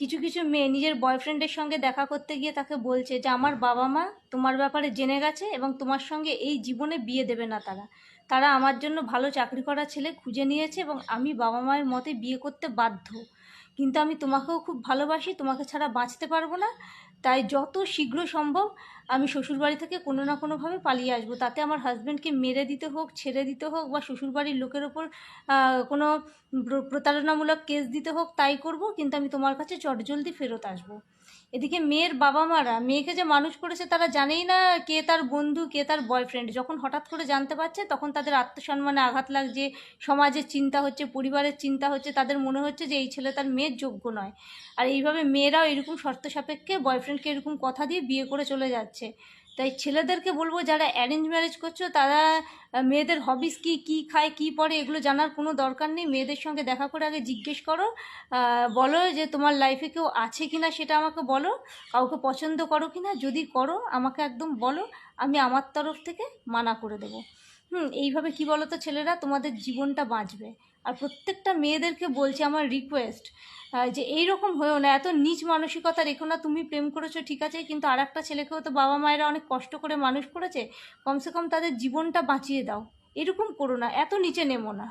কিছু কিছু মেয়ে নিজের বয়ফ্রেন্ডের সঙ্গে দেখা করতে গিয়ে তাকে বলছে যে আমার বাবা মা তোমার ব্যাপারে জেনে গেছে এবং তোমার সঙ্গে এই জীবনে বিয়ে দেবে না। তারা তারা আমার জন্য ভালো চাকরি করা ছেলে খুঁজে নিয়েছে এবং আমি বাবা মায়ের মতে বিয়ে করতে বাধ্য, কিন্তু আমি তোমাকেও খুব ভালোবাসি, তোমাকে ছাড়া বাঁচতে পারবো না। তাই যত শীঘ্র সম্ভব আমি শ্বশুরবাড়ি থেকে কোনো না কোনোভাবে পালিয়ে আসবো, তাতে আমার হাজব্যান্ডকে মেরে দিতে হোক, ছেড়ে দিতে হোক, বা শ্বশুরবাড়ির লোকের ওপর কোনো প্রতারণামূলক কেস দিতে হোক, তাই করব, কিন্তু আমি তোমার কাছে চটজলদি ফেরত আসবো। এদিকে মেয়ের বাবা মারা মেয়েকে যে মানুষ করেছে তারা জানেই না কে তার বন্ধু কে তার বয়ফ্রেন্ড। যখন হঠাৎ করে জানতে পারছে তখন তাদের আত্মসম্মানে আঘাত লাগছে, সমাজের চিন্তা হচ্ছে, পরিবারের চিন্তা হচ্ছে, তাদের মনে হচ্ছে যে এই ছেলে তার মেয়ের যোগ্য নয়। আর এইভাবে মেয়েরাও এরকম শর্ত সাপেক্ষে বয়ফ্রেন্ডকে এরকম কথা দিয়ে বিয়ে করে চলে যাচ্ছে। তাই ছেলেদেরকে বলবো যারা অ্যারেঞ্জ ম্যারেজ করছো তারা মেয়েদের হবিস কী, কী খায়, কী পরে, এগুলো জানার কোনো দরকার নেই। মেয়েদের সঙ্গে দেখা করে আগে জিজ্ঞেস করো, বলো যে তোমার লাইফে কেউ আছে কি না সেটা আমাকে বলো, কাউকে পছন্দ করো কি না, যদি করো আমাকে একদম বলো, আমি আমার তরফ থেকে মানা করে দেবো। এইভাবে কি বলো তো ছেলেরা তোমাদের জীবনটা বাঁচবে। আর প্রত্যেকটা মেয়েদেরকে বলছি আমার রিকোয়েস্ট, যে এইরকম হয়েও না, এত নীচ মানসিকতা রেখো না। তুমি প্রেম করেছো ঠিক আছে, কিন্তু আর একটা ছেলেকেও তো বাবা মায়েরা অনেক কষ্ট করে মানুষ করেছে, কমসে কম তাদের জীবনটা বাঁচিয়ে দাও। এরকম করো না, এত নিচে নেমো না।